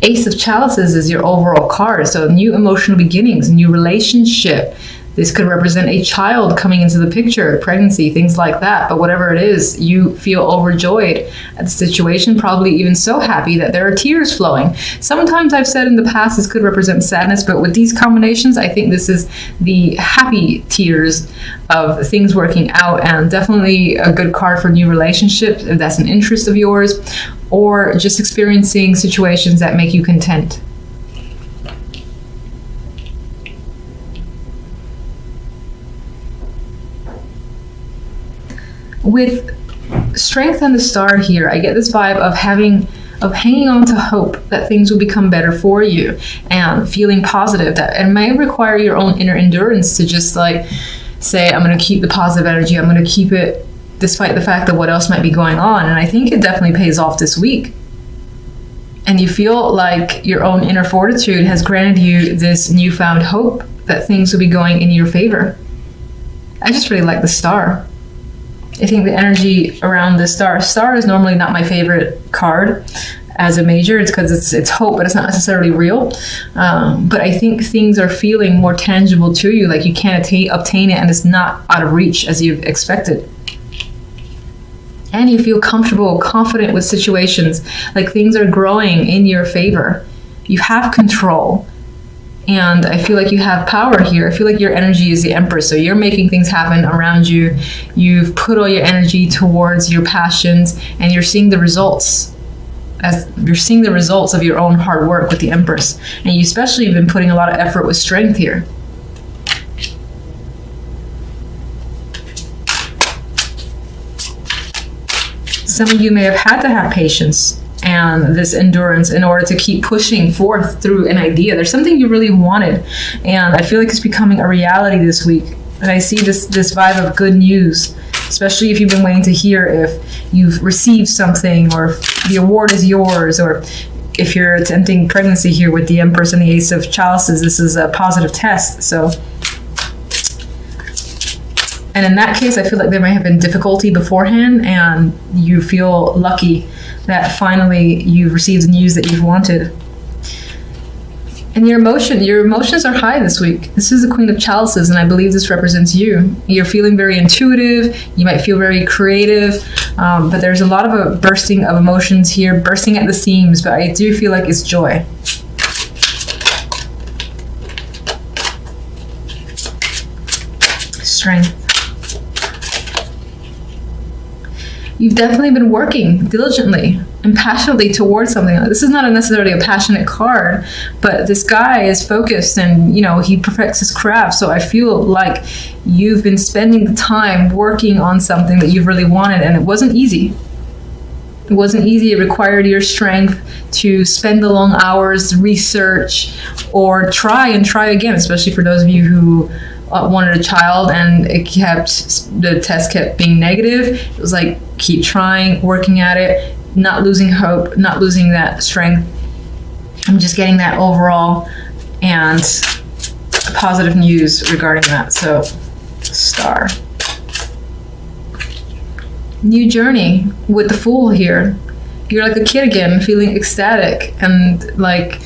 Ace of Chalices is your overall card. So new emotional beginnings, new relationship. This could represent a child coming into the picture, pregnancy, things like that. But whatever it is, you feel overjoyed at the situation, probably even so happy that there are tears flowing. Sometimes I've said in the past this could represent sadness, but with these combinations, I think this is the happy tears of things working out, and definitely a good card for new relationships if that's an interest of yours, or just experiencing situations that make you content. With Strength and the Star here, I get this vibe of hanging on to hope that things will become better for you, and feeling positive that it may require your own inner endurance to just like say, I'm going to keep the positive energy, I'm going to keep it despite the fact that what else might be going on. And I think it definitely pays off this week. And you feel like your own inner fortitude has granted you this newfound hope that things will be going in your favor. I just really like the Star. I think the energy around the Star is normally not my favorite card as a major. It's because it's hope, but it's not necessarily real. But I think things are feeling more tangible to you, like you can't obtain it, and it's not out of reach as you've expected. And you feel comfortable, confident with situations, like things are growing in your favor. You have control. And I feel like you have power here. I feel like your energy is the Empress. So you're making things happen around you. You've put all your energy towards your passions, and you're seeing the results. As you're seeing the results of your own hard work with the Empress. And you especially have been putting a lot of effort with Strength here. Some of you may have had to have patience and this endurance in order to keep pushing forth through an idea. There's something you really wanted, and I feel like it's becoming a reality this week. And I see this vibe of good news, especially if you've been waiting to hear if you've received something, or if the award is yours, or if you're attempting pregnancy here with the Empress and the Ace of Chalices. This is a positive test. So, and in that case, I feel like there might have been difficulty beforehand, and you feel lucky that finally you've received the news that you've wanted. And your emotions are high this week. This is the Queen of Chalices, and I believe this represents you. You're feeling very intuitive. You might feel very creative, but there's a lot of a bursting of emotions here, bursting at the seams, but I do feel like it's joy. Strength. You've definitely been working diligently and passionately towards something. This is not necessarily a passionate card, but this guy is focused, and he perfects his craft. So I feel like you've been spending the time working on something that you've really wanted, and it wasn't easy. It wasn't easy. It required your strength to spend the long hours, research, or try again, especially for those of you who wanted a child and the test kept being negative. It was like, keep trying, working at it, not losing hope, not losing that strength. I'm just getting that overall and positive news regarding that. So, Star. New journey with the Fool here. You're like a kid again, feeling ecstatic, and like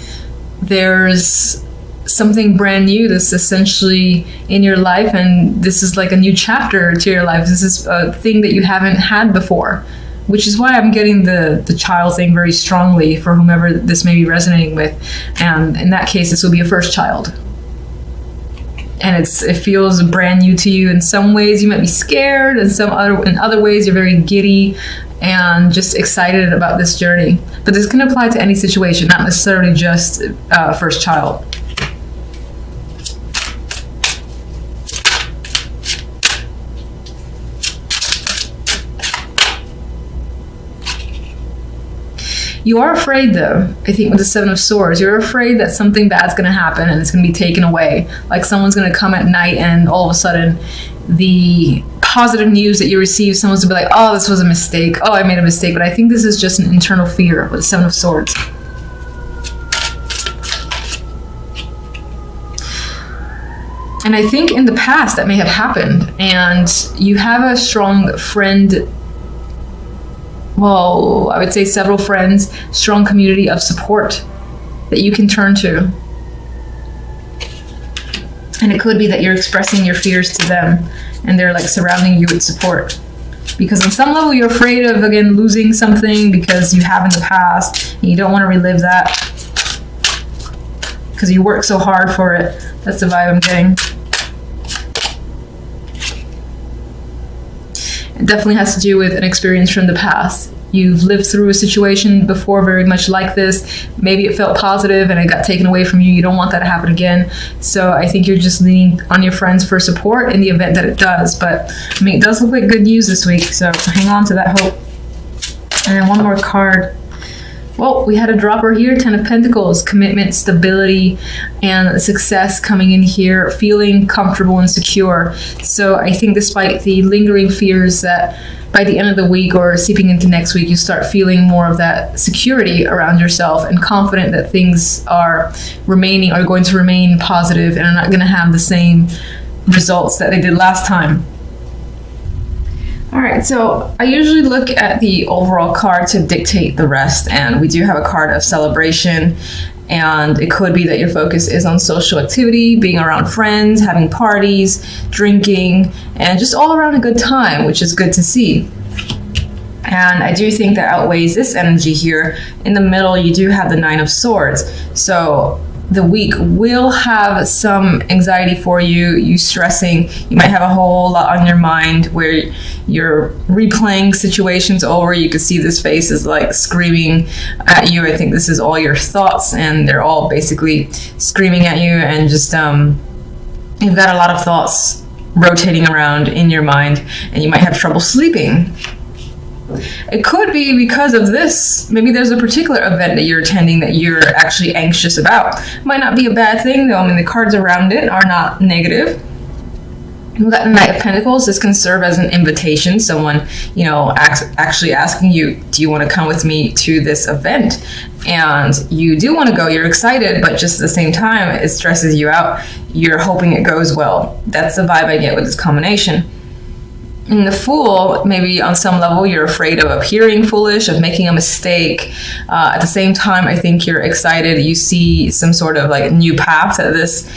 there's something brand new that's essentially in your life, and this is like a new chapter to your life. This is a thing that you haven't had before, which is why I'm getting the child thing very strongly for whomever this may be resonating with. And in that case, this will be a first child. And it feels brand new to you. In some ways you might be scared, and in other ways you're very giddy and just excited about this journey. But this can apply to any situation, not necessarily just first child. You are afraid, though, I think, with the Seven of Swords. You're afraid that something bad's going to happen and it's going to be taken away. Like someone's going to come at night, and all of a sudden the positive news that you receive, someone's going to be like, oh, this was a mistake. Oh, I made a mistake. But I think this is just an internal fear with the Seven of Swords. And I think in the past that may have happened, and you have a strong friend. Well, I would say several friends, strong community of support that you can turn to. And it could be that you're expressing your fears to them and they're like surrounding you with support. Because on some level you're afraid of, again, losing something because you have in the past and you don't want to relive that because you work so hard for it. That's the vibe I'm getting. It definitely has to do with an experience from the past. You've lived through a situation before very much like this. Maybe it felt positive and it got taken away from you. You don't want that to happen again. So I think you're just leaning on your friends for support in the event that it does. But I mean, it does look like good news this week. So hang on to that hope. And then one more card. Well, we had a dropper here, 10 of Pentacles, commitment, stability, and success coming in here, feeling comfortable and secure. So I think despite the lingering fears that by the end of the week or seeping into next week, you start feeling more of that security around yourself and confident that things are going to remain positive and are not going to have the same results that they did last time. All right, so I usually look at the overall card to dictate the rest, and we do have a card of celebration, and it could be that your focus is on social activity, being around friends, having parties, drinking, and just all around a good time, which is good to see. And I do think that outweighs this energy here. In the middle, you do have the 9 of Swords. So the week will have some anxiety for you, you stressing. You might have a whole lot on your mind where you're replaying situations over. You can see this face is like screaming at you. I think this is all your thoughts and they're all basically screaming at you, and just you've got a lot of thoughts rotating around in your mind and you might have trouble sleeping. It could be because of this. Maybe there's a particular event that you're attending that you're actually anxious about. Might not be a bad thing though. I mean, the cards around it are not negative. We've got the Knight of Pentacles. This can serve as an invitation. Someone, actually asking you, do you want to come with me to this event? And you do want to go. You're excited, but just at the same time, it stresses you out. You're hoping it goes well. That's the vibe I get with this combination. In the Fool, maybe on some level you're afraid of appearing foolish, of making a mistake. At the same time, I think you're excited. You see some sort of like new path that this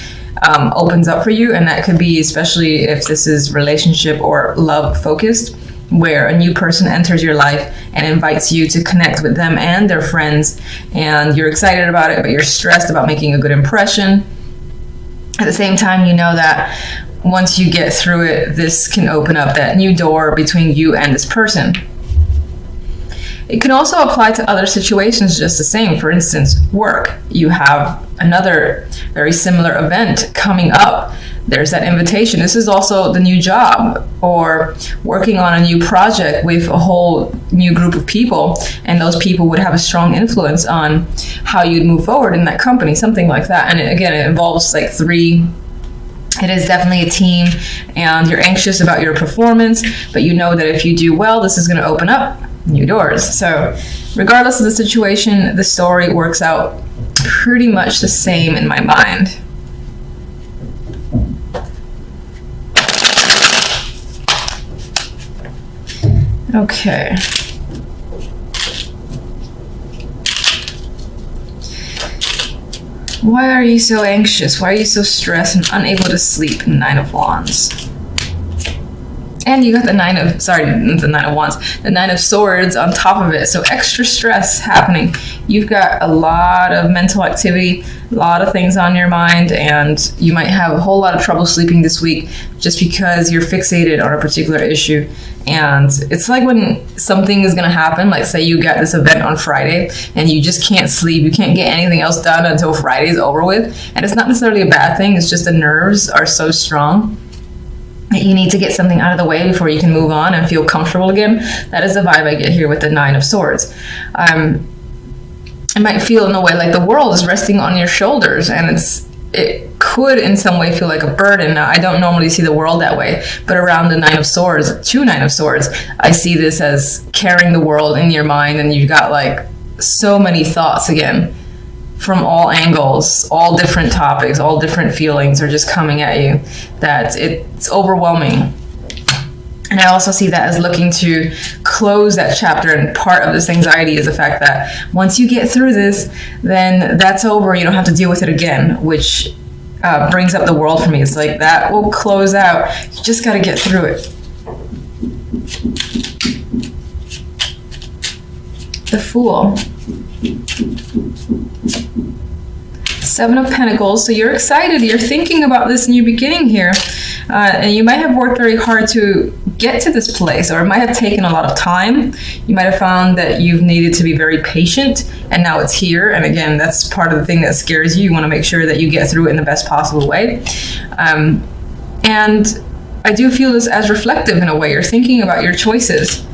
opens up for you, and that could be especially if this is relationship or love focused, where a new person enters your life and invites you to connect with them and their friends, and you're excited about it, but you're stressed about making a good impression. At the same time, you know that once you get through it, this can open up that new door between you and this person. It can also apply to other situations just the same. For instance, work. You have another very similar event coming up. There's that invitation. This is also the new job, or working on a new project with a whole new group of people, and those people would have a strong influence on how you'd move forward in that company, something like that. And it involves like 3. It is definitely a team, and you're anxious about your performance, but you know that if you do well, this is going to open up new doors. So regardless of the situation, the story works out pretty much the same in my mind. Okay. Why are you so anxious? Why are you so stressed and unable to sleep? 9 of Wands. And you got the 9 of Wands, the 9 of Swords on top of it. So extra stress happening. You've got a lot of mental activity, a lot of things on your mind, and you might have a whole lot of trouble sleeping this week just because you're fixated on a particular issue. And it's like when something is going to happen, like say you got this event on Friday and you just can't sleep, you can't get anything else done until Friday's over with. And it's not necessarily a bad thing, it's just the nerves are so strong. You need to get something out of the way before you can move on and feel comfortable again. That is the vibe I get here with the 9 of Swords. It might feel in a way like the world is resting on your shoulders, and it could in some way feel like a burden. Now, I don't normally see the world that way, but around the 9 of Swords, 2 9 of Swords, I see this as carrying the world in your mind, and you've got like so many thoughts again from all angles, all different topics, all different feelings are just coming at you, that it's overwhelming. And I also see that as looking to close that chapter. And part of this anxiety is the fact that once you get through this, then that's over. You don't have to deal with it again, which brings up the world for me. It's like that will close out. You just got to get through it. The Fool. 7 of Pentacles. So you're excited. You're thinking about this new beginning here. And you might have worked very hard to get to this place, or it might have taken a lot of time. You might have found that you've needed to be very patient, and now it's here. And again, that's part of the thing that scares you. You want to make sure that you get through it in the best possible way. And I do feel this as reflective in a way. You're thinking about your choices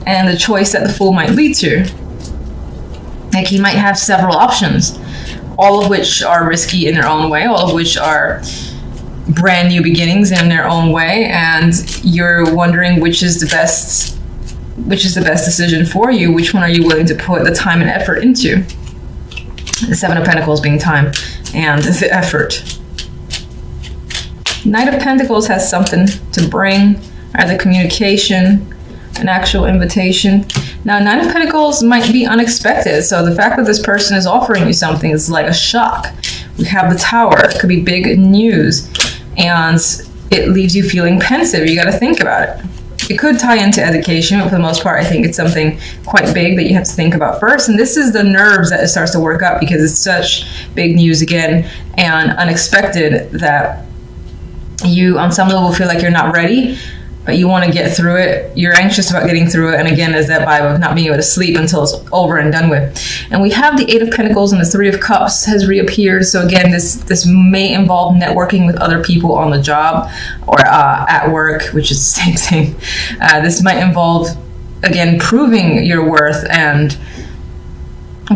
and the choice that the Fool might lead to. Like, he might have several options, all of which are risky in their own way, all of which are brand new beginnings in their own way, and you're wondering which is the best decision for you. Which one are you willing to put the time and effort into? The 7 of Pentacles being time and the effort. Knight of Pentacles has something to bring, either communication, an actual invitation. Now, Nine of Pentacles might be unexpected, so the fact that this person is offering you something is like a shock. We have the Tower. It could be big news, and it leaves you feeling pensive. You got to think about it. It could tie into education, but for the most part, I think it's something quite big that you have to think about first. And this is the nerves that it starts to work up, because it's such big news again and unexpected that you, on some level, feel like you're not ready, but you want to get through it. You're anxious about getting through it. And again, there's that vibe of not being able to sleep until it's over and done with. And we have the 8 of Pentacles, and the 3 of Cups has reappeared. So again, this may involve networking with other people on the job or at work, which is the same thing. This might involve, again, proving your worth and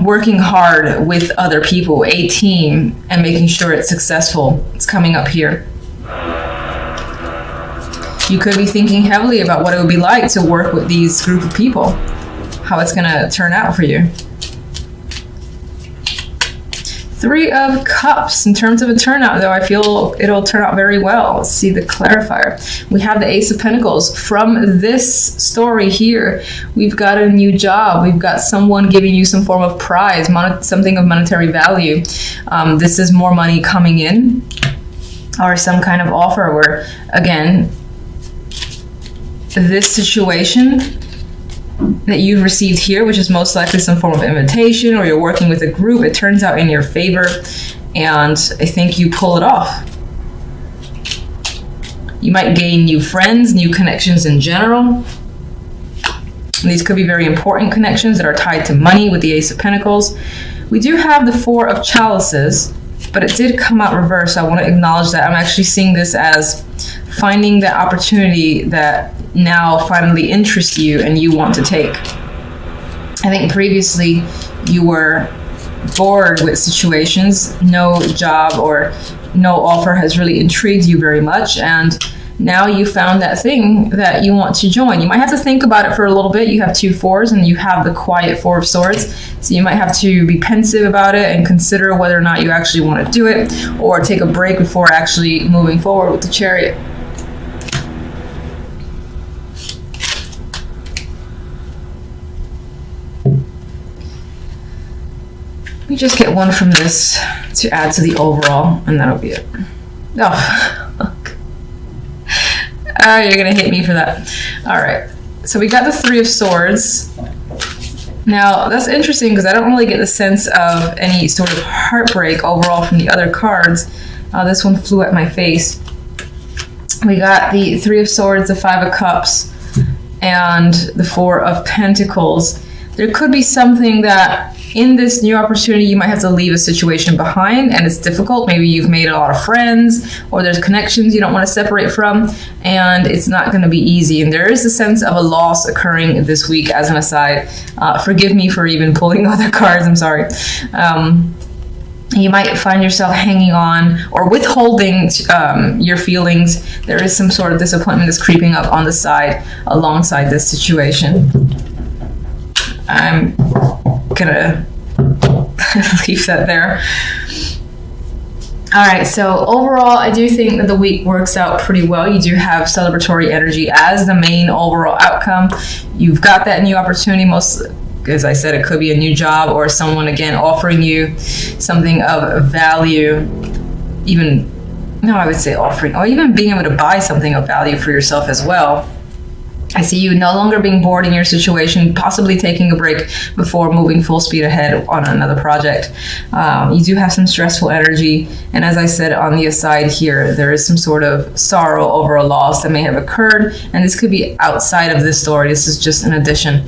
working hard with other people, a team, and making sure it's successful. It's coming up here. You could be thinking heavily about what it would be like to work with these group of people, how it's going to turn out for you. 3 of Cups. In terms of a turnout, though, I feel it'll turn out very well. Let's see the clarifier. We have the Ace of Pentacles. From this story here, we've got a new job. We've got someone giving you some form of prize, something of monetary value. This is more money coming in, or some kind of offer where, again, this situation that you've received here, which is most likely some form of invitation, or you're working with a group, it turns out in your favor, and I think you pull it off. You might gain new friends, new connections in general. And these could be very important connections that are tied to money with the Ace of Pentacles. We do have the 4 of Chalices, but it did come out reversed. So I want to acknowledge that. I'm actually seeing this as finding the opportunity that now finally interests you and you want to take. I think previously you were bored with situations. No job or no offer has really intrigued you very much, and now you found that thing that you want to join. You might have to think about it for a little bit. You have 2 4s and you have the quiet 4 of Swords. So you might have to be pensive about it and consider whether or not you actually want to do it, or take a break before actually moving forward with the Chariot. Let me just get one from this to add to the overall, and that'll be it. Oh, look. You're gonna hate me for that. All right, so we got the 3 of Swords. Now, that's interesting because I don't really get the sense of any sort of heartbreak overall from the other cards. This one flew at my face. We got the 3 of Swords, the 5 of Cups, and the 4 of Pentacles. There could be something that in this new opportunity, you might have to leave a situation behind, and it's difficult. Maybe you've made a lot of friends, or there's connections you don't want to separate from, and it's not going to be easy. And there is a sense of a loss occurring this week, as an aside. Forgive me for even pulling other cards, I'm sorry. You might find yourself hanging on or withholding your feelings. There is some sort of disappointment that's creeping up on the side alongside this situation. I'm gonna leave that there. All right, so overall, I do think that the week works out pretty well. You do have celebratory energy as the main overall outcome. You've got that new opportunity. Most, as I said, it could be a new job or someone, again, offering you something of value, I would say offering, or even being able to buy something of value for yourself as well. I see you no longer being bored in your situation, possibly taking a break before moving full speed ahead on another project. You do have some stressful energy. And as I said on the aside here, there is some sort of sorrow over a loss that may have occurred. And this could be outside of this story. This is just an addition.